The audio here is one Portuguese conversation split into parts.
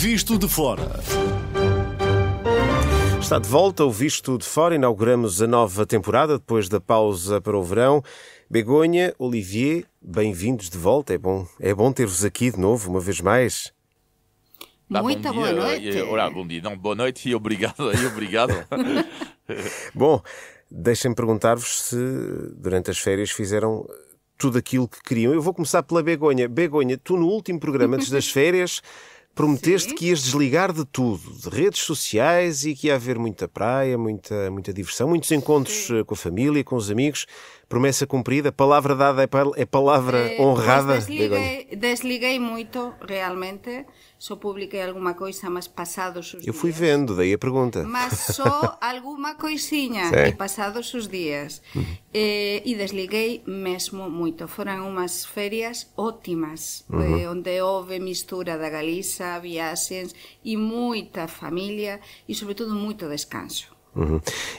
Visto de Fora. Está de volta o Visto de Fora. Inauguramos a nova temporada depois da pausa para o verão. Begonha, Olivier, bem-vindos de volta. É bom ter-vos aqui de novo, uma vez mais. Muito boa noite. Olá, bom dia. Não, boa noite e obrigado. Bom, deixem-me perguntar-vos se durante as férias fizeram tudo aquilo que queriam. Eu vou começar pela Begonha. Begonha, tu no último programa antes das férias prometeste que ias desligar de tudo, de redes sociais, e que ia haver muita praia, muita diversão, muitos encontros com a família, com os amigos. Promessa cumprida, palavra dada é palavra honrada. Desliguei muito, realmente. Só publiquei alguma coisa, mas passados os dias. Eu fui vendo, daí a pergunta. Mas só alguma coisinha, e passados os dias. E desliguei mesmo muito. Foram umas férias ótimas, onde houve mistura da Galiza, viagens e muita família e, sobretudo, muito descanso.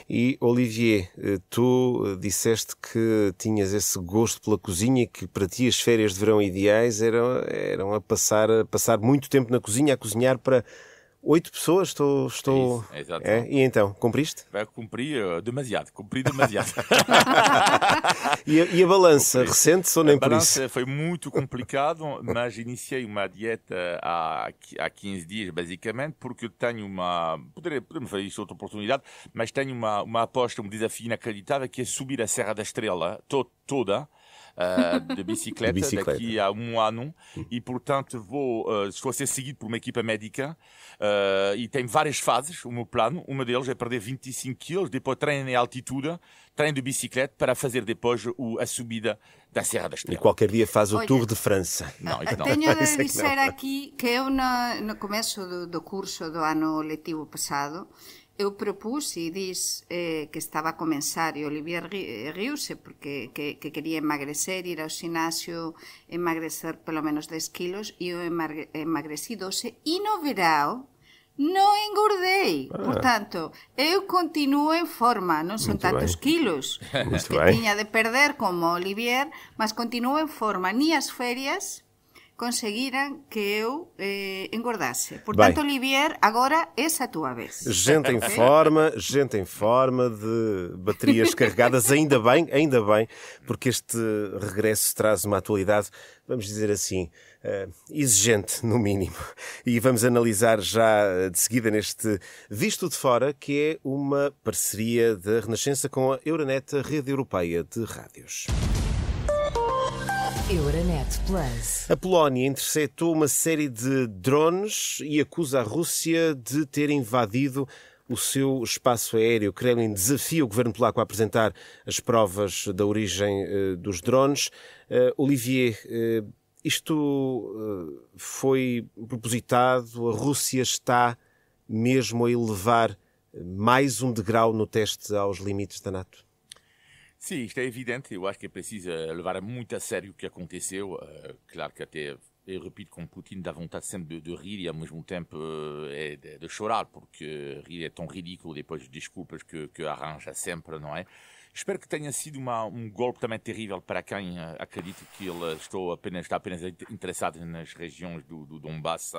E, Olivier, tu disseste que tinhas esse gosto pela cozinha e que para ti as férias de verão ideais eram a passar muito tempo na cozinha, a cozinhar para 8 pessoas. Estou... É isso, E então, cumpriste? Cumpri demasiado. E a balança, recente ou nem por isso? A balança foi muito complicado, mas iniciei uma dieta há 15 dias, basicamente, porque eu tenho podemos fazer isso outra oportunidade, mas tenho uma aposta, um desafio inacreditável, que é subir a Serra da Estrela toda, de bicicleta daqui a um ano, e portanto estou a ser seguido por uma equipa médica, e tem várias fases o meu plano. Uma deles é perder 25 quilos, depois treino em altitude, treino de bicicleta para fazer depois a subida da Serra da Estrela. E qualquer dia faz o Tour de França. Não. Tenho de dizer aqui que eu no começo do curso do ano letivo passado, eu propus e disse que estava a começar, e Olivier riu-se porque que queria emagrecer, ir ao ginásio, emagrecer pelo menos 10 quilos, e eu emagreci 12, e no verão não engordei. Portanto, eu continuo em forma, não são tantos quilos que tinha de perder como Olivier, mas continuo em forma. Nem as férias conseguiram que eu engordasse. Portanto, Olivier, agora é a tua vez. Gente em forma, de baterias carregadas, ainda bem, porque este regresso traz uma atualidade, vamos dizer assim, exigente, no mínimo. E vamos analisar já de seguida neste Visto de Fora, que é uma parceria da Renascença com a Euronet, a rede europeia de rádios. Euronet Plus. A Polónia interceptou uma série de drones e acusa a Rússia de ter invadido o seu espaço aéreo. O Kremlin desafia o governo polaco a apresentar as provas da origem dos drones. Olivier, isto foi propositado? A Rússia está mesmo a elevar mais um degrau no teste aos limites da NATO? Sim, isto é evidente. Eu acho que é preciso levar muito a sério o que aconteceu. Claro que até, eu repito, com Putin dá vontade sempre de rir e ao mesmo tempo de chorar, porque rir é tão ridículo depois das desculpas que arranja sempre, não é? Espero que tenha sido um golpe também terrível para quem acredita que ele está apenas interessado nas regiões do Donbass,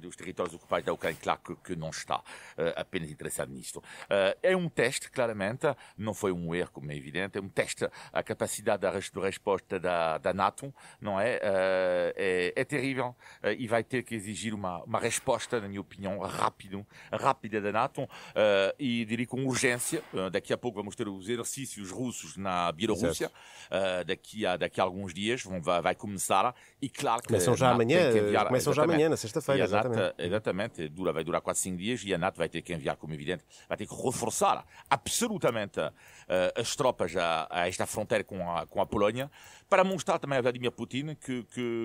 dos territórios ocupados da Ucrânia. Claro que não está apenas interessado nisto. É um teste, claramente, não foi um erro, como é evidente, é um teste à capacidade de resposta da NATO, não é? É terrível e vai ter que exigir uma resposta, na minha opinião, rápida da NATO, e diria com urgência. Daqui a pouco vamos ter os exercícios russos na Bielorrússia, daqui a alguns dias vai começar, e claro que começam já amanhã, na sexta-feira, exatamente, vai durar 4-5 dias, e a NATO vai ter que enviar, como evidente, vai ter que reforçar absolutamente as tropas a esta fronteira com a Polónia, para mostrar também a Vladimir Putin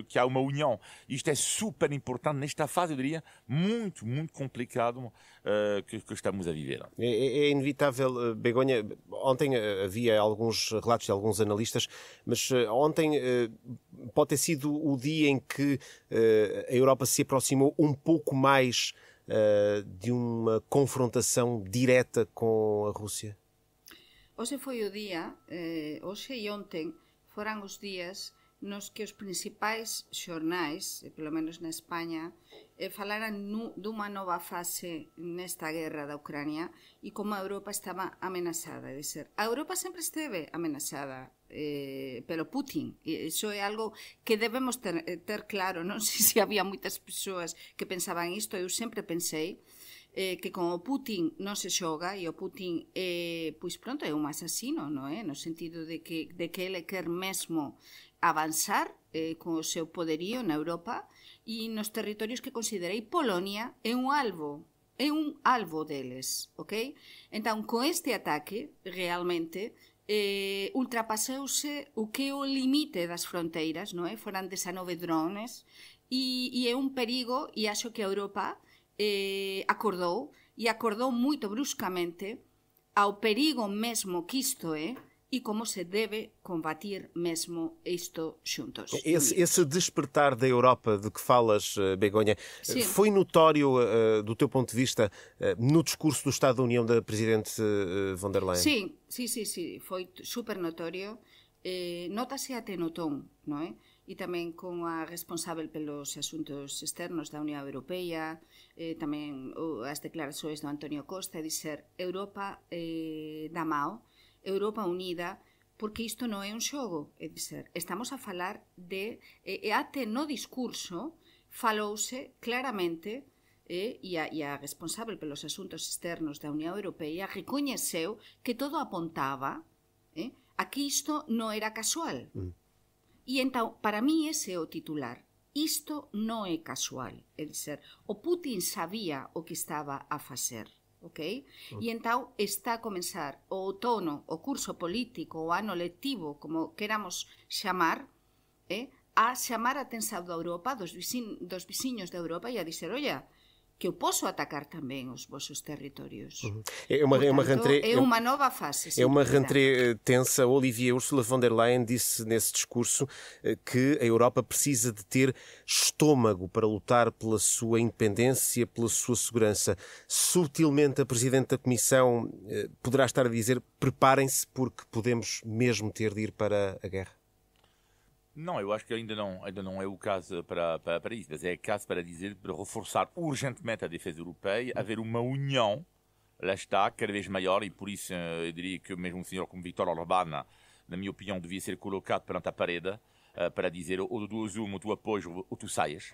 que há uma união. Isto é super importante nesta fase, eu diria, muito, muito complicado que estamos a viver. É inevitável, Begonha. Ontem havia alguns relatos de alguns analistas, mas ontem pode ter sido o dia em que a Europa se aproximou um pouco mais de uma confrontação direta com a Rússia? Hoxe foi o día, hoxe e ontem foran os días nos que os principais xornais, pelo menos na España, falaran dunha nova fase nesta guerra da Ucrania e como a Europa estaba amenazada. É dizer, a Europa sempre esteve amenazada pelo Putin. E iso é algo que debemos ter claro. Non sei se había moitas persoas que pensaban isto, eu sempre pensei que con o Putin non se xoga e o Putin pois pronto, é un asasino, non é? No sentido de que ele quer mesmo avanzar con o seu poderío na Europa e nos territorios que considerei Polonia é un alvo deles, ok? Entón, con este ataque, realmente, ultrapaseuse o que é o limite das fronteiras, non é? Foran 19 drones e é un perigo e acho que a Europa acordou moito bruscamente ao perigo mesmo que isto é e como se debe combatir mesmo isto xuntos. Esse despertar da Europa de que falas, Begonha, sim, foi notório, do teu ponto de vista, no discurso do Estado da União da Presidente von der Leyen? Sim, foi super notório. Notase até no ton, non é? E tamén con a responsável pelos asuntos externos da Unión Europea, tamén as declarações do Antonio Costa, de ser Europa da mao, Europa unida, porque isto non é un xogo, é dizer, estamos a falar de, até no discurso, falouse claramente, e a responsável pelos asuntos externos da Unión Europea recoñeceu que todo apontaba a que isto non era casual. E entón, para mí ese é o titular. Isto non é casual, é dizer, o Putin sabía o que estaba a facer. Okay? E entón está a comenzar o outono, o curso político, o ano lectivo, como queramos chamar, a chamar a atención da Europa, dos veciños da Europa e a dizer, olla, que eu posso atacar tamén os vosos territorios. É uma nova fase. É uma rentrée tensa. Olivier, Ursula von der Leyen disse nesse discurso que a Europa precisa de ter estômago para lutar pela sua independência, pela sua segurança. Sutilmente, a Presidente da Comissão poderá estar a dizer preparem-se porque podemos mesmo ter de ir para a guerra. Não, eu acho que ainda não é o caso para isso, mas é caso para dizer, para reforçar urgentemente a defesa europeia, haver uma união, lá está, cada vez maior, e por isso eu diria que mesmo um senhor como Viktor Orbán, na minha opinião, devia ser colocado perante a parede para dizer ou tu apoias ou tu saias.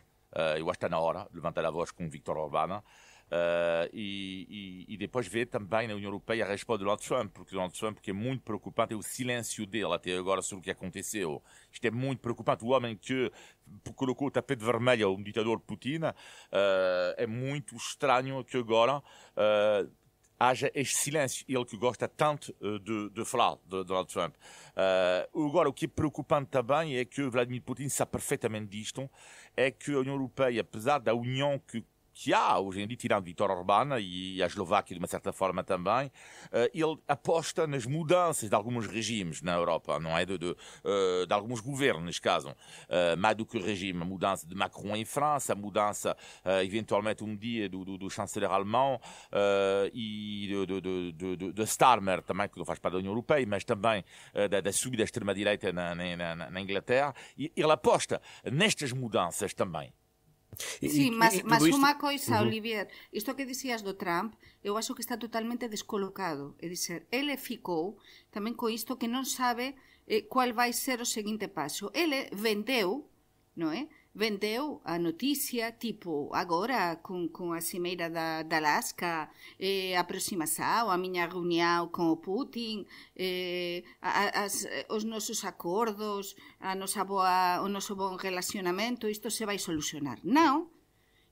Eu acho que está na hora de levantar a voz com Viktor Orbán. E depois ver também na União Europeia a resposta de Donald Trump, porque Donald Trump, que é muito preocupante, é o silêncio dele até agora sobre o que aconteceu. Isto é muito preocupante. O homem que colocou o tapete vermelho ao ditador Putin, é muito estranho que agora haja este silêncio. Ele que gosta tanto de falar, de Donald Trump. Agora, o que é preocupante também é que Vladimir Putin sabe perfeitamente disto, é que a União Europeia, apesar da união que há hoje em dia, tirando Viktor Orbán e a Eslováquia de uma certa forma também, ele aposta nas mudanças de alguns regimes na Europa, não é? De alguns governos, neste caso. Mais do que o regime, a mudança de Macron em França, a mudança, eventualmente, um dia do chanceler alemão e de Starmer, também, que não faz parte da União Europeia, mas também da subida da extrema-direita na Inglaterra. E ele aposta nestas mudanças também. Sí, mas unha coisa, Olivier, isto que dicías do Trump, eu acho que está totalmente descolocado. É dizer, ele ficou tamén co isto que non sabe cual vai ser o seguinte paso. Ele vendeu, non é? Vendeu a noticia, tipo, agora, con a cimeira da Alaska, aproximação, a miña reunião con o Putin, os nosos acordos, o noso bon relacionamento, isto se vai solucionar. Non,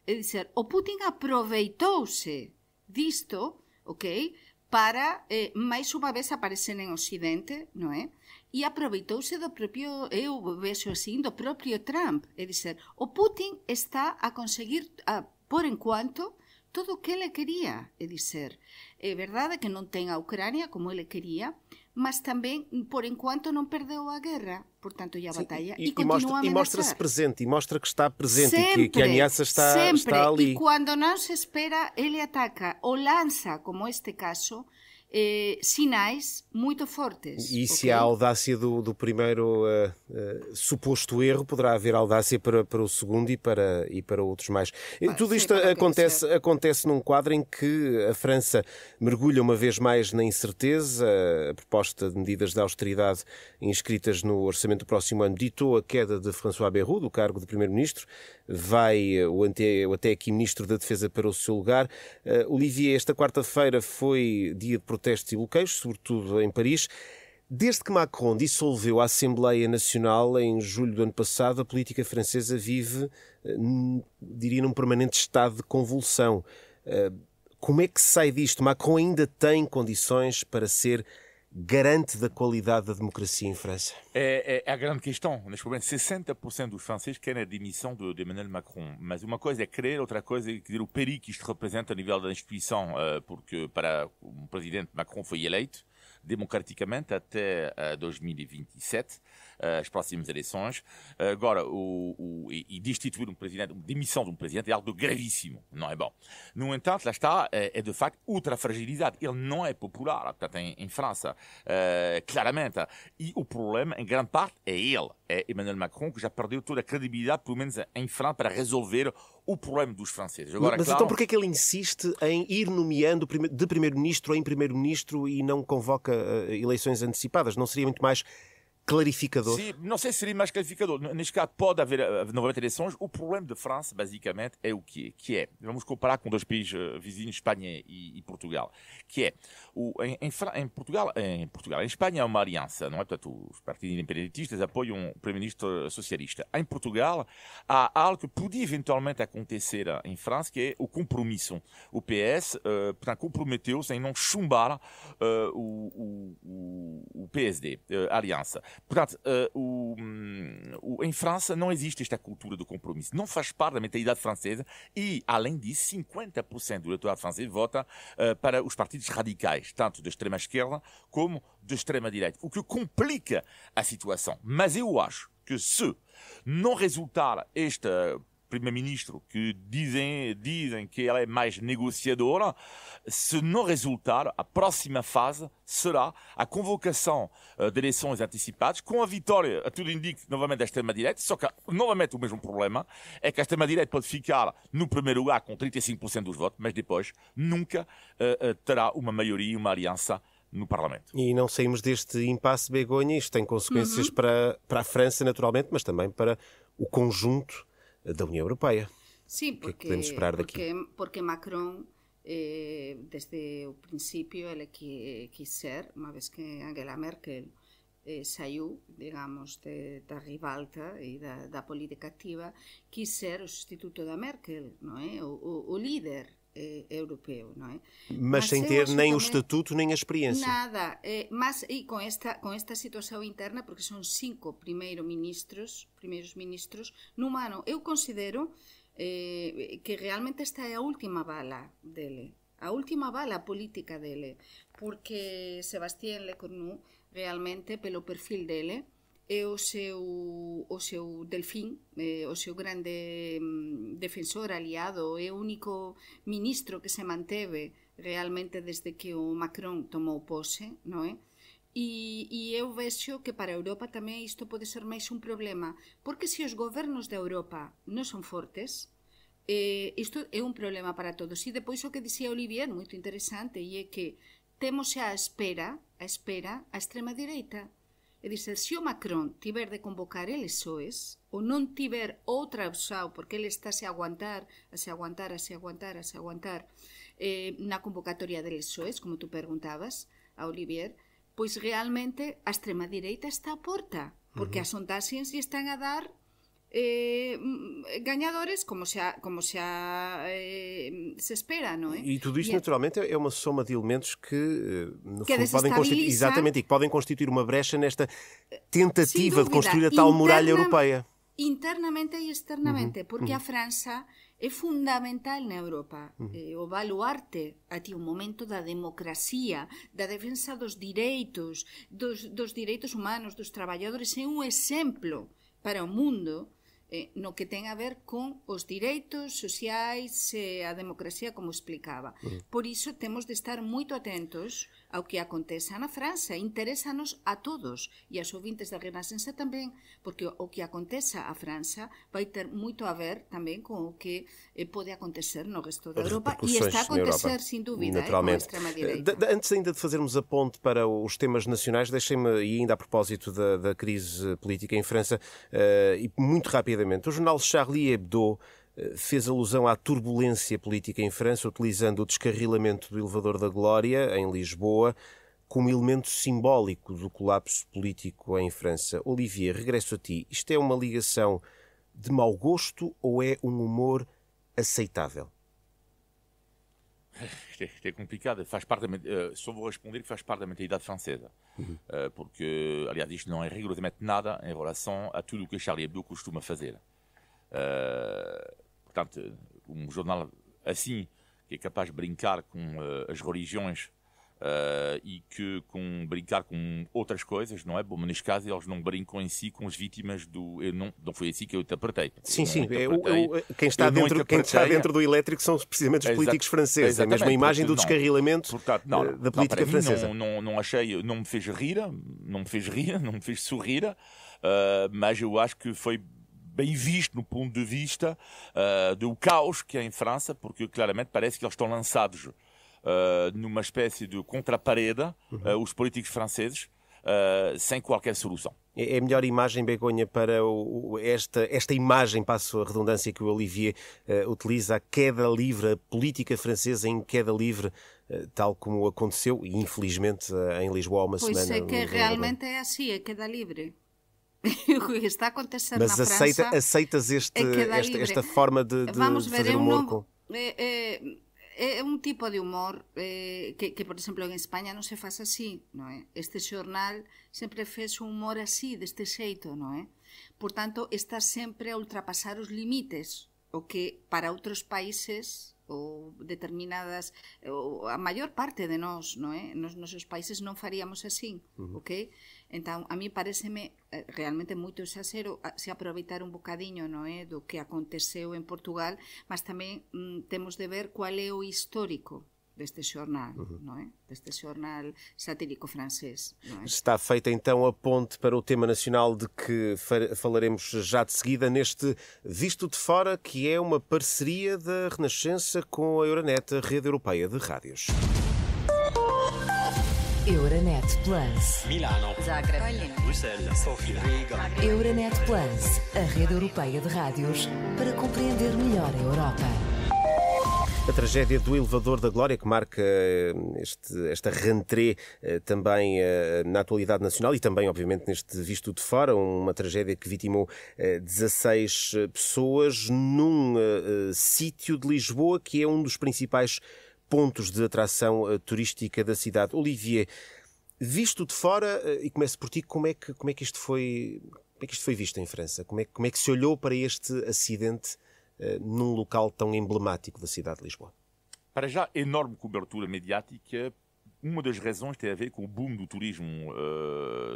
é dizer, o Putin aproveitouse disto, ok, para, máis unha vez, aparecer en Occidente, non é? E aproveitouse do propio, eu vexo así, do propio Trump. É dizer, o Putin está a conseguir, por enquanto, todo o que ele quería. É dizer, é verdade que non ten a Ucrania como ele quería, mas tamén, por enquanto, non perdeu a guerra. Portanto, e a batalha, e continua a amenazar. E mostra-se presente, e mostra que está presente, sempre, e que a ameaça está ali. E quando non se espera, ele ataca ou lança, como este caso, sinais muito fortes. E se há audácia do primeiro suposto erro, poderá haver audácia para o segundo e para outros mais. Tudo isto acontece num quadro em que a França mergulha uma vez mais na incerteza. A proposta de medidas de austeridade inscritas no orçamento do próximo ano ditou a queda de François Bayrou do cargo de primeiro-ministro. Vai o até aqui ministro da Defesa para o seu lugar. Olivier, esta quarta-feira foi dia de protestos e bloqueios, sobretudo em Paris. Desde que Macron dissolveu a Assembleia Nacional em julho do ano passado, a política francesa vive, diria, num permanente estado de convulsão. Como é que se sai disto? Macron ainda tem condições para ser garante da qualidade da democracia em França? É a grande questão. Neste momento, 60% dos franceses querem a demissão de Emmanuel Macron. Mas uma coisa é querer, outra coisa é dizer o perigo que isto representa a nível da instituição, porque para o presidente Macron foi eleito democraticamente até 2027, as próximas eleições. Agora, destituir um presidente, demissão de um presidente é algo gravíssimo, não é bom. No entanto, lá está, é de facto ultra fragilizado. Ele não é popular, portanto, em França, claramente. E o problema, em grande parte, é ele. É Emmanuel Macron, que já perdeu toda a credibilidade, pelo menos em França, para resolver o problema dos franceses. Agora, mas então porquê é que ele insiste em ir nomeando de primeiro-ministro em primeiro-ministro e não convoca eleições antecipadas? Não seria muito mais clarificador? Sim, não sei se seria mais clarificador. Neste caso, pode haver novamente eleições. O problema de França, basicamente, é o quê? Que é, vamos comparar com dois países vizinhos, Espanha e Portugal, que é, em Espanha há uma aliança, não é? Portanto, os partidos independentistas apoiam o primeiro-ministro socialista. Em Portugal, há algo que podia eventualmente acontecer em França, que é o compromisso. O PS, portanto, comprometeu-se em não chumbar o PSD, a aliança. Portanto, em França não existe esta cultura do compromisso. Não faz parte da mentalidade francesa e, além disso, 50% do eleitorado francês vota para os partidos radicais, tanto da extrema-esquerda como da extrema-direita, o que complica a situação. Mas eu acho que se não resultar esta primeiro-ministro, que dizem que ela é mais negociadora, se não resultar, a próxima fase será a convocação de eleições antecipadas, com a vitória, a tudo indica, novamente da extrema-direita, só que, novamente, o mesmo problema é que a extrema-direita pode ficar no primeiro lugar com 35% dos votos, mas depois nunca terá uma maioria, uma aliança no Parlamento. E não saímos deste impasse, Begonha. Isto tem consequências para a França, naturalmente, mas também para o conjunto da União Europeia. Sim, porque, que é que podemos esperar daqui? Porque Macron, desde o princípio, ele quis ser, uma vez que Angela Merkel saiu, digamos, da ribalta e da política activa, quis ser o substituto da Merkel, não é? O líder europeu, não é? Mas sem ter nem o estatuto nem a experiência. Nada, mas e com esta situação interna, porque são 5 primeiros ministros num ano. Eu considero que realmente esta é a última bala dele, a última bala política dele, porque Sébastien Lecornu realmente, pelo perfil dele, é o seu delfín, o seu grande defensor, aliado, é o único ministro que se manteve realmente desde que o Macron tomou posse, non é? E eu vexo que para a Europa tamén isto pode ser máis un problema, porque se os gobernos da Europa non son fortes, isto é un problema para todos. E depois o que dicía Olivier, moito interesante, e é que temos a espera a extrema-direita. É dizer, se o Macron tiver de convocar eleições ou non tiver outra opção, porque ele está a se aguantar na convocatoria de eleições, como tu perguntabas a Olivier, pois realmente a extrema-direita está à porta, porque as sondaxes lle están a dar ganhadores como se espera, não é? E tudo isto, naturalmente, é uma soma de elementos que, no fundo, podem constituir, exatamente, e que podem constituir uma brecha nesta tentativa de construir a tal muralha europeia. Internamente e externamente, porque a França é fundamental na Europa. O baluarte até o momento da democracia, da defensa dos direitos humanos, dos traballadores, é un exemplo para o mundo no que ten a ver con os direitos sociais e a democracia, como explicaba. Por iso temos de estar moito atentos ao que acontece na França. Interessa-nos a todos, e aos ouvintes da Renascença também, porque o que acontece à França vai ter muito a ver também com o que pode acontecer no resto da Europa, e está a acontecer, sem dúvida, com a extrema-direita. Antes ainda de fazermos a ponte para os temas nacionais, deixem-me, e ainda a propósito da crise política em França, e muito rapidamente, o jornal Charlie Hebdo fez alusão à turbulência política em França, utilizando o descarrilamento do elevador da Glória, em Lisboa, como elemento simbólico do colapso político em França. Olivier, regresso a ti. Isto é uma ligação de mau gosto ou é um humor aceitável? Isto é complicado. Faz parte só vou responder que faz parte da mentalidade francesa. Porque, aliás, isto não é rigorosamente nada em relação a tudo o que Charlie Hebdo costuma fazer. Portanto, um jornal assim, que é capaz de brincar com as religiões e que brincar com outras coisas, não é? Bom, mas neste caso eles não brincam em si com as vítimas do... não foi assim que eu interpretei. Sim. Quem está dentro do elétrico são precisamente os políticos franceses. É a mesma imagem do descarrilamento da política francesa. Não achei, não me fez rir, não me fez sorrir, mas eu acho que foi bem visto no ponto de vista do caos que é em França, porque claramente parece que eles estão lançados numa espécie de contraparede, os políticos franceses, sem qualquer solução. É a melhor imagem, Begonha, para esta imagem, passo a redundância, que o Olivier utiliza, a queda livre, a política francesa em queda livre, tal como aconteceu, e infelizmente, em Lisboa há uma semana. Pois é que realmente é assim, a queda livre. O que está a acontecer na França... Mas aceitas esta forma de fazer humor? É um tipo de humor que, por exemplo, em Espanha não se faz assim, não é? Este jornal sempre fez um humor assim, deste xeito, não é? Portanto, está sempre a ultrapassar os limites, o que para outros países ou determinadas, ou a maior parte de nós, não é? Nos nosos países não faríamos assim, ok? Então, a mim parece-me realmente muito exagero se aproveitar um bocadinho, não é, do que aconteceu em Portugal, mas também temos de ver qual é o histórico deste jornal, não é? Deste jornal satírico francês. Não é? Está feita então a ponte para o tema nacional de que falaremos já de seguida neste Visto de Fora, que é uma parceria da Renascença com a Euronet, a rede europeia de rádios. Euronet Plus. Milano. Zagreb. Bruxelas. Sofia. Riga. Euronet Plus, a rede europeia de rádios para compreender melhor a Europa. A tragédia do elevador da Glória, que marca esta rentrée também na atualidade nacional e também, obviamente, neste Visto de Fora, uma tragédia que vitimou 16 pessoas num sítio de Lisboa que é um dos principais pontos de atração turística da cidade. Olivier, visto de fora, e começo por ti, como é que isto foi visto em França? Como é que se olhou para este acidente num local tão emblemático da cidade de Lisboa? Para já, enorme cobertura mediática. Uma das razões tem a ver com o boom do turismo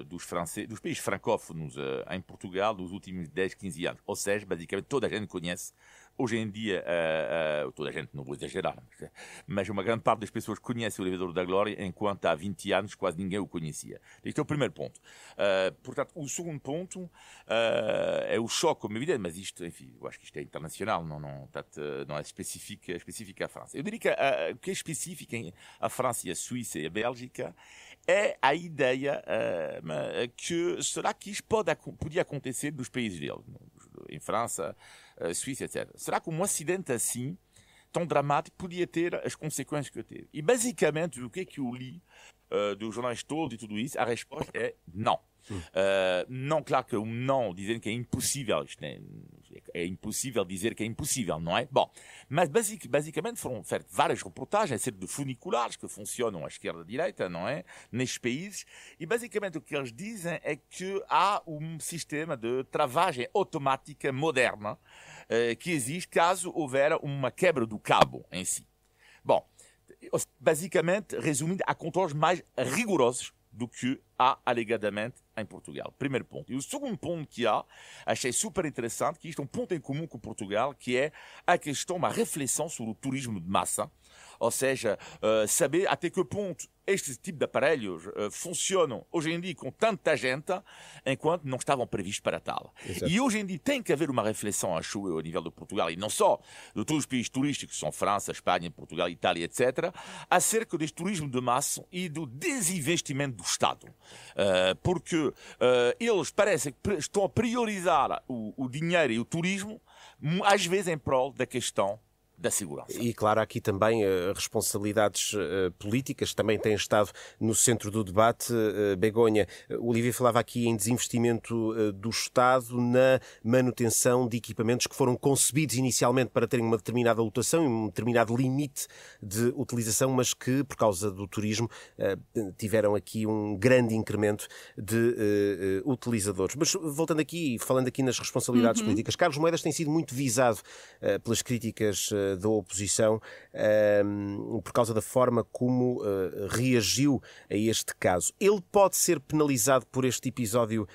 dos países francófonos em Portugal nos últimos 10, 15 anos. Ou seja, basicamente toda a gente conhece. Hoje em dia, toda a gente, não vou exagerar, mas uma grande parte das pessoas conhece o elevador da Glória, enquanto há 20 anos quase ninguém o conhecia. Este é o primeiro ponto. Portanto, o segundo ponto é o choque, como é evidente, mas isto, enfim, eu acho que isto é internacional, não é específica à França. Eu diria que o que é específico à França e à Suíça e à Bélgica é a ideia que será que isto podia acontecer nos países deles, em França, Suíça, etc. Será que um acidente assim, tão dramático, podia ter as consequências que teve? E basicamente, o que é que eu li dos jornais todos e tudo isso, a resposta é não. Não, claro que não, dizendo que é impossível, é impossível dizer que é impossível, não é? Bom, mas basicamente foram feitas várias reportagens acerca de funiculares que funcionam à esquerda e à direita, não é? Nestes países, e basicamente o que eles dizem é que há um sistema de travagem automática moderna que existe caso houver uma quebra do cabo em si. Bom, basicamente, resumindo, há controles mais rigorosos do que há alegadamente em Portugal. Primeiro ponto. E o segundo ponto que achei super interessante, que isto é um ponto em comum com Portugal, que é a questão, uma reflexão sobre o turismo de massa, ou seja, saber até que ponto este tipo de aparelhos funcionam hoje em dia com tanta gente, enquanto não estavam previstos para tal. Exato. E hoje em dia tem que haver uma reflexão, acho eu, ao nível de Portugal, e não só de todos os países turísticos, que são França, Espanha, Portugal, Itália, etc., acerca deste turismo de massa e do desinvestimento do Estado. Porque eles parecem que estão a priorizar o dinheiro e o turismo, às vezes em prol da questão da segurança. E claro, há aqui também responsabilidades políticas, também têm estado no centro do debate. Begonha, o Olivia falava aqui em desinvestimento do Estado na manutenção de equipamentos que foram concebidos inicialmente para terem uma determinada lotação e um determinado limite de utilização, mas que, por causa do turismo, tiveram aqui um grande incremento de utilizadores. Mas voltando aqui, falando aqui nas responsabilidades políticas, Carlos Moedas tem sido muito visado pelas críticas da oposição por causa da forma como reagiu a este caso. Ele pode ser penalizado por este episódio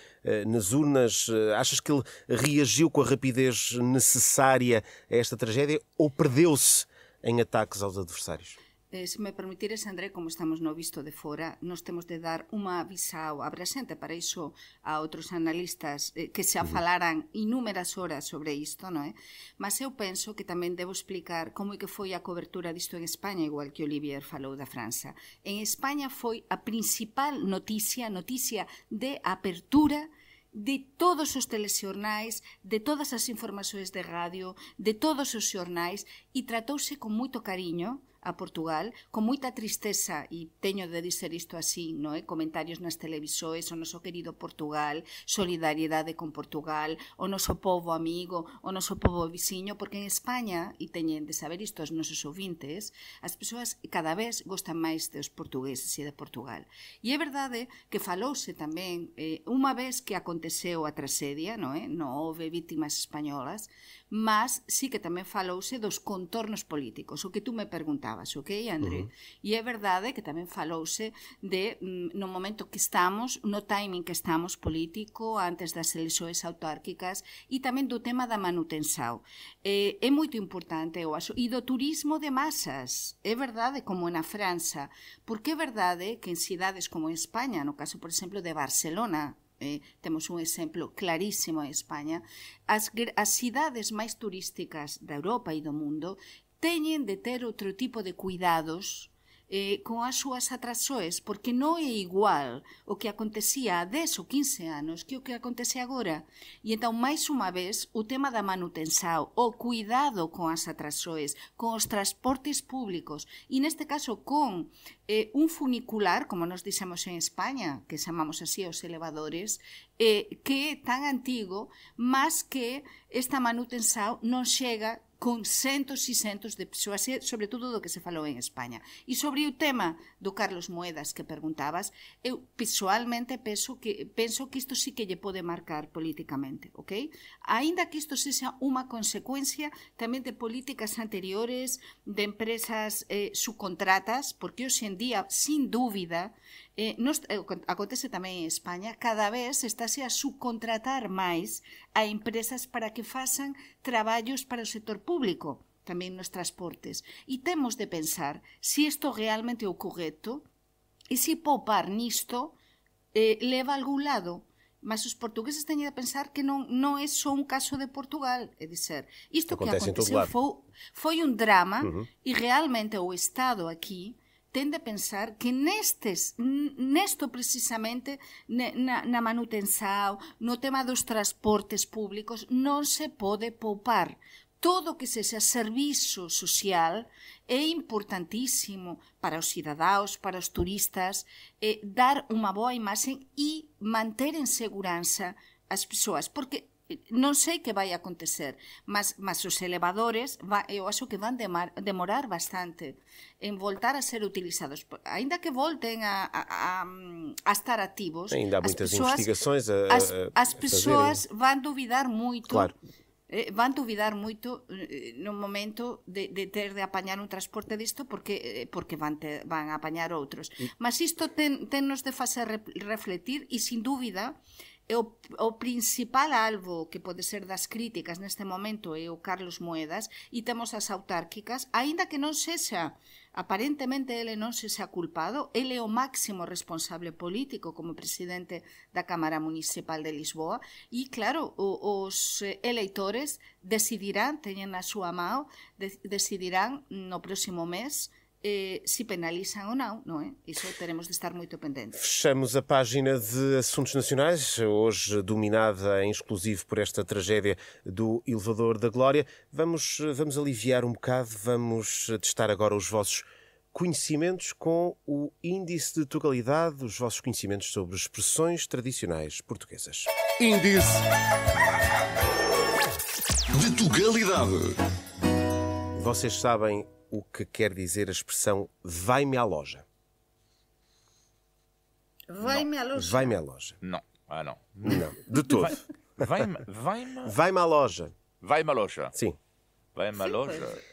nas urnas? Achas que ele reagiu com a rapidez necessária a esta tragédia ou perdeu-se em ataques aos adversários? Se me permitires, André, como estamos no visto de fora, nos temos de dar unha visao abrasente para iso a outros analistas que xa falaran inúmeras horas sobre isto, non é? Mas eu penso que tamén debo explicar como é que foi a cobertura disto en España, igual que Olivier falou da França. En España foi a principal noticia de apertura de todos os telexornais, de todas as informações de radio, de todos os xornais, e tratouse con moito cariño a Portugal, con moita tristeza, e teño de dizer isto así, non é? Comentarios nas televisores, o noso querido Portugal, solidariedade con Portugal, o noso povo amigo, o noso povo veciño, porque en España, e teñen de saber isto os nosos ouvintes, as persoas cada vez gostan máis dos portugueses e de Portugal. E é verdade que falouse tamén, unha vez que aconteceu a tragedia, non é? Non houve vítimas españolas, mas sí que tamén falouse dos contornos políticos, o que tú me perguntabas, ok, André? E é verdade que tamén falouse de, no momento que estamos, no timing que estamos político, antes das eleições autárquicas, e tamén do tema da manutenção. É moito importante, eu acho, e do turismo de masas. É verdade, como na França, porque é verdade que en cidades como en España, no caso, por exemplo, de Barcelona, temos un exemplo clarísimo en España, as cidades máis turísticas da Europa e do mundo teñen de ter outro tipo de cuidados con as súas atrasoes, porque non é igual o que acontecía há 10 ou 15 anos que o que acontece agora. E entón, máis unha vez, o tema da manutenção, o cuidado con as atrasoes, con os transportes públicos, e neste caso con un funicular, como nos dixemos en España, que chamamos así os elevadores, que é tan antigo, mas que esta manutenção non chega con centos e centos de persoas, sobre todo do que se falou en España. E sobre o tema do Carlos Moedas que perguntabas, eu pessoalmente penso que isto sí que lle pode marcar políticamente, ok? Aínda que isto sexa unha consecuencia tamén de políticas anteriores, de empresas subcontratas, porque hoxe en día, sin dúbida, acontece tamén en España, cada vez estáse a subcontratar máis a empresas para que façan traballos para o sector público, tamén nos transportes. E temos de pensar se isto realmente é o correcto e se poupar nisto leva a algún lado. Mas os portugueses teñen de pensar que non é só un caso de Portugal, é dizer, isto que aconteceu foi un drama e realmente o Estado aquí ten de pensar que nesto precisamente, na manutenção, no tema dos transportes públicos, non se pode poupar. Todo o que sexa servizo social é importantísimo para os cidadaos, para os turistas, dar unha boa imaxe e manter en seguranza as persoas, porque non sei que vai acontecer, mas os elevadores eu acho que van demorar bastante en voltar a ser utilizados, aínda que volten a estar activos. Ainda há muitas investigações as persoas van duvidar moito. Claro. Van duvidar moito no momento de ter de apañar un transporte disto porque van a apañar outros. Mas isto tennos de facer refletir e, sin dúbida, o principal alvo que pode ser das críticas neste momento é o Carlos Moedas, e temos as autárquicas, aínda que non sexa, aparentemente ele non sexa culpado, ele é o máximo responsable político como presidente da Cámara Municipal de Lisboa, e claro, os eleitores decidirán, teñen na súa mão, decidirán no próximo mês se penalizam ou não, não é? Isso teremos de estar muito pendentes. Fechamos a página de Assuntos Nacionais, hoje dominada em exclusivo por esta tragédia do Elevador da Glória. Vamos aliviar um bocado, vamos testar agora os vossos conhecimentos com o Índice de Tugalidade, os vossos conhecimentos sobre expressões tradicionais portuguesas. Índice de Tugalidade. Vocês sabem o que quer dizer a expressão vai-me à loja? Vai-me à loja? Vai-me à loja. Não. Ah, não. Não, de todo. Vai-me Vai-me à loja. à loja. Sim. Vai-me à loja.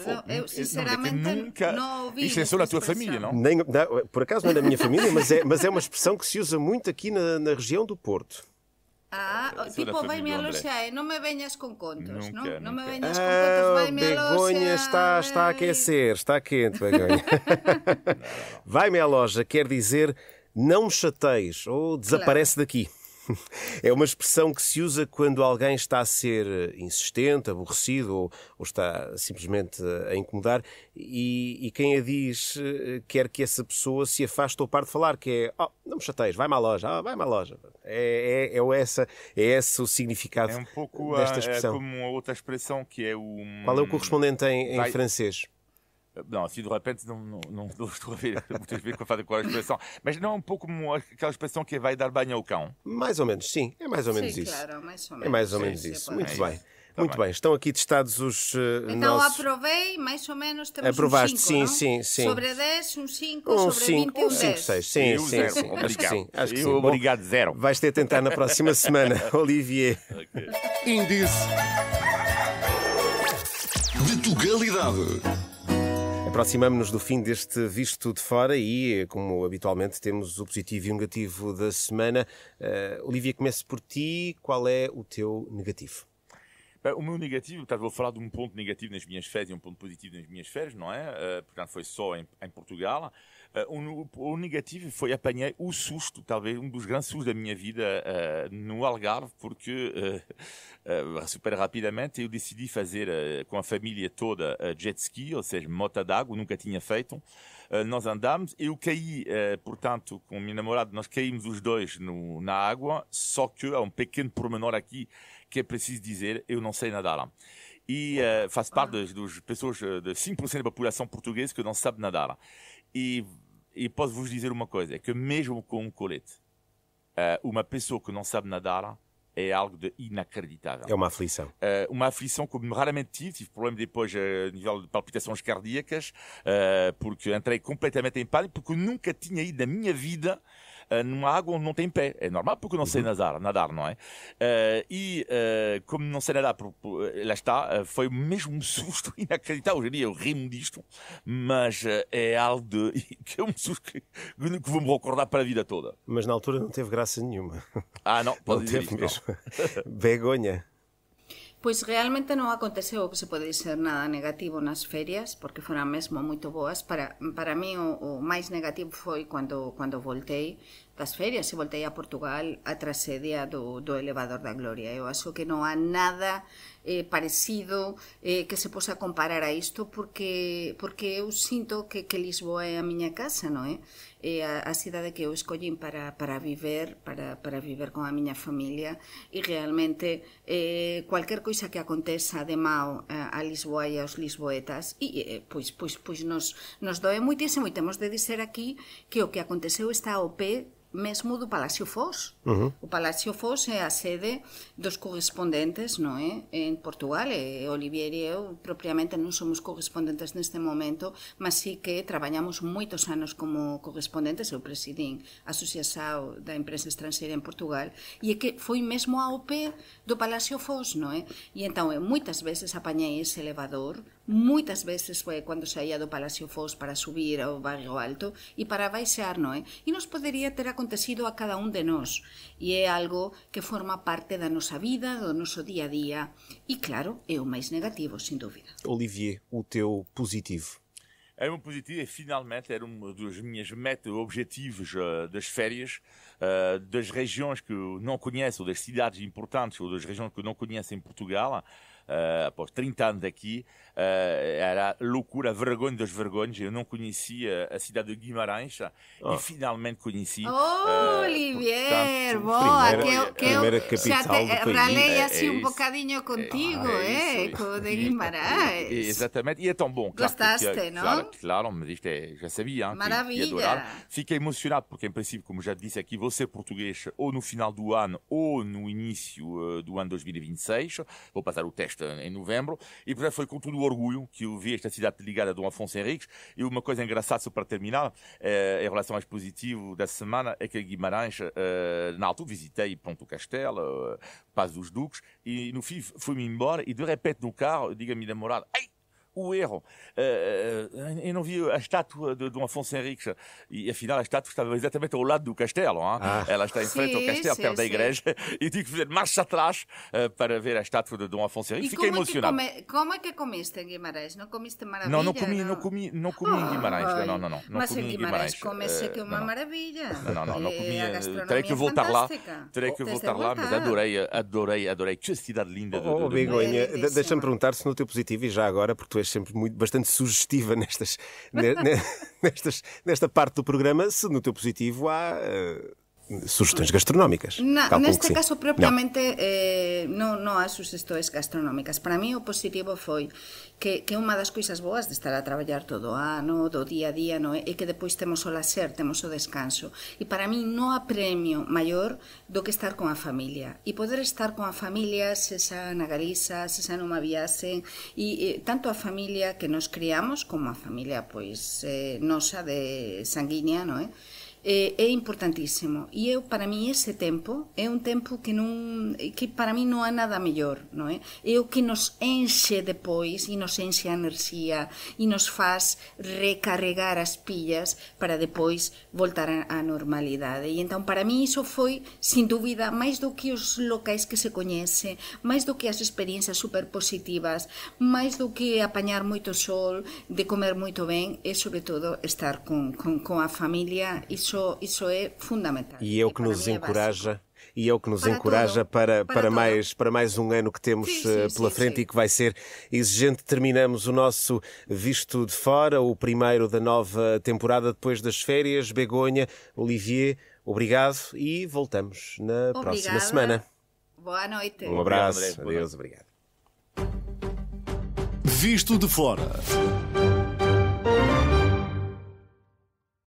Não, eu sinceramente nunca... não ouvi. Isto é só na tua família, não? Não, por acaso não é da minha família, mas é uma expressão que se usa muito aqui na região do Porto. Tipo, vai-me à loja, não me venhas com contos, Nunca, não me nunca. venhas com contos, vai-me à loja. Begonha está a aquecer, está quente, Begonha. Vai-me à loja quer dizer não me chateis ou desaparece daqui. É uma expressão que se usa quando alguém está a ser insistente, aborrecido ou está simplesmente a incomodar e quem a diz quer que essa pessoa se afaste ou pare de falar, que é não me chateias, vai-me à loja, vai-me à loja. É esse o significado um pouco, desta expressão. É como uma outra expressão que é o... Qual é o correspondente em francês? Não, assim de repente não estou a ver muitas vezes qual é a expressão, mas não é um pouco como aquela expressão que é vai dar banho ao cão? Mais ou menos, sim, é mais ou menos isso. Claro, mais ou menos. É mais ou menos isso. Muito bem. Muito bem, estão aqui testados os então nossos... aprovei, mais ou menos temos Aprovaste, um 5, sim. Sobre 10, um 5, sobre 20, um 10. 6. Sim. Acho que sim. Obrigado, 0. Vais ter de tentar na próxima semana, Olivier. Índice de Tugalidade. Aproximamos-nos do fim deste Visto de Fora e, como habitualmente, temos o positivo e o negativo da semana. Olivia, comece por ti. Qual é o teu negativo? Bem, o meu negativo, vou falar de um ponto negativo nas minhas férias e um ponto positivo nas minhas férias, não é? Portanto, foi só em Portugal. O negativo foi apanhar o susto, talvez um dos grandes sustos da minha vida no Algarve, porque super rapidamente eu decidi fazer com a família toda jet ski, ou seja, moto d'água, nunca tinha feito. Nós andámos, eu caí, portanto, com a minha namorada, nós caímos os dois na água, só que há um pequeno pormenor aqui que é preciso dizer, eu não sei nadar. E faço parte das pessoas, de 5% da população portuguesa que não sabe nadar. E posso vos dizer uma coisa, é que mesmo com um colete, uma pessoa que não sabe nadar é algo de inacreditável. É uma aflição. Uma aflição que raramente tive problema depois a nível de palpitações cardíacas, porque entrei completamente em pânico, porque eu nunca tinha ido na minha vida numa água onde não tem pé. É normal porque eu não sei nadar, não é? Como não sei nadar, lá está, foi mesmo um susto inacreditável. Hoje em dia eu rimo disto, mas é algo que é um susto que vou me recordar para a vida toda. Mas na altura não teve graça nenhuma. Não, pode dizer teve isso, mesmo. Begonha. Pois realmente non aconteceu o que se pode dizer nada negativo nas ferias, porque foran mesmo moito boas. Para mí o máis negativo foi cando voltei das ferias e voltei a Portugal a tragedia do Elevador da Gloria. Eu acho que non há nada parecido que se posa comparar a isto, porque eu sinto que Lisboa é a miña casa, non é? É a cidade que eu escollín para viver con a miña familia, e realmente cualquier coisa que aconteza de mau a Lisboa e aos lisboetas pois nos doe moitísimo, e temos de dizer aquí que o que aconteceu está ao pé mesmo do Palacio Foz. O Palacio Foz é a sede dos correspondentes, non é? En Portugal, e Olivier e eu propiamente non somos correspondentes neste momento, mas sí que traballamos moitos anos como correspondentes. Eu presidín a Asociación da Empresa Estranxeira en Portugal, e é que foi mesmo ao pé do Palacio Foz, non é? E entón moitas veces apañei ese elevador, moitas veces foi cando saía do Palacio Foz para subir ao Barrio Alto e para baixar, non é? E nos podería ter acontecido acontecido a cada de nós e é algo que forma parte da nosa vida, do noso dia a dia e, claro, é o mais negativo, sem dúvida. Olivier, o teu positivo? É um positivo e finalmente era uma das minhas metas, objetivos das férias, das regiões que eu não conheço, ou das cidades importantes, ou das regiões que eu não conheço em Portugal. Após 30 anos aqui, era loucura, vergonha das vergonhas. Eu não conhecia a cidade de Guimarães e finalmente conheci. Olivier, portanto, boa, primeira capital do país. Ralei assim bocadinho contigo, de Guimarães. Exatamente, e é tão bom. Gostaste, claro, não? Claro, mas isto já sabia. Maravilha. Fiquei emocionado porque, em princípio, como já disse aqui, vou ser português ou no final do ano ou no início do ano 2026. Vou passar o teste em novembro, e portanto foi com todo o orgulho que eu vi esta cidade ligada a Dom Afonso Henriques. E uma coisa engraçada, só para terminar, em relação ao positivo da semana, é que Guimarães, na altura visitei o castelo, Paz dos Duques, e no fim fui-me embora, e de repente no carro, digo a minha namorada, ai, o erro, eu não vi a estátua de Dom Afonso Henriques e afinal a estátua estava exatamente ao lado do castelo, ela está em frente ao castelo, perto da igreja, e tive que fazer marcha atrás para ver a estátua de Dom Afonso Henriques. Fiquei emocionado. Como é que comeste em Guimarães? Não comiste maravilha? Não comi em Guimarães, não mas em Guimarães come-se que é uma maravilha. Não comi, terei que voltar lá, mas adorei, que cidade linda. Begonha, deixa-me perguntar se no teu positivo, e já agora, porque tu és sempre bastante sugestiva nesta parte do programa, se no teu positivo há sugestões gastronómicas. Neste caso, propriamente, não há sugestões gastronómicas. Para mí, o positivo foi que unha das coisas boas de estar a traballar todo o ano, do día a día, é que depois temos o lazer, temos o descanso. E para mí non há premio maior do que estar con a familia. E poder estar con a familia, sexa na Galiza, sexa nunha viaxe, e tanto a familia que nos criamos, como a familia nosa de sanguínea, é importantísimo. E para mí ese tempo é un tempo que para mí non há nada mellor, é o que nos enche depois e nos enche a enerxía e nos faz recarregar as pillas para depois voltar á normalidade. E entón para mí iso foi, sin dúbida, máis do que os locais que se coñece, máis do que as experiencias super positivas, máis do que apañar moito sol, de comer moito ben, é sobre todo estar con a familia. Isso é fundamental. E é o que nos encoraja. E é o que nos encoraja para mais um ano que temos pela frente e que vai ser exigente. Terminamos o nosso Visto de Fora, o primeiro da nova temporada depois das férias. Begonha, Olivier, obrigado e voltamos na próxima semana. Boa noite. Um abraço. Adeus, obrigado. Visto de Fora.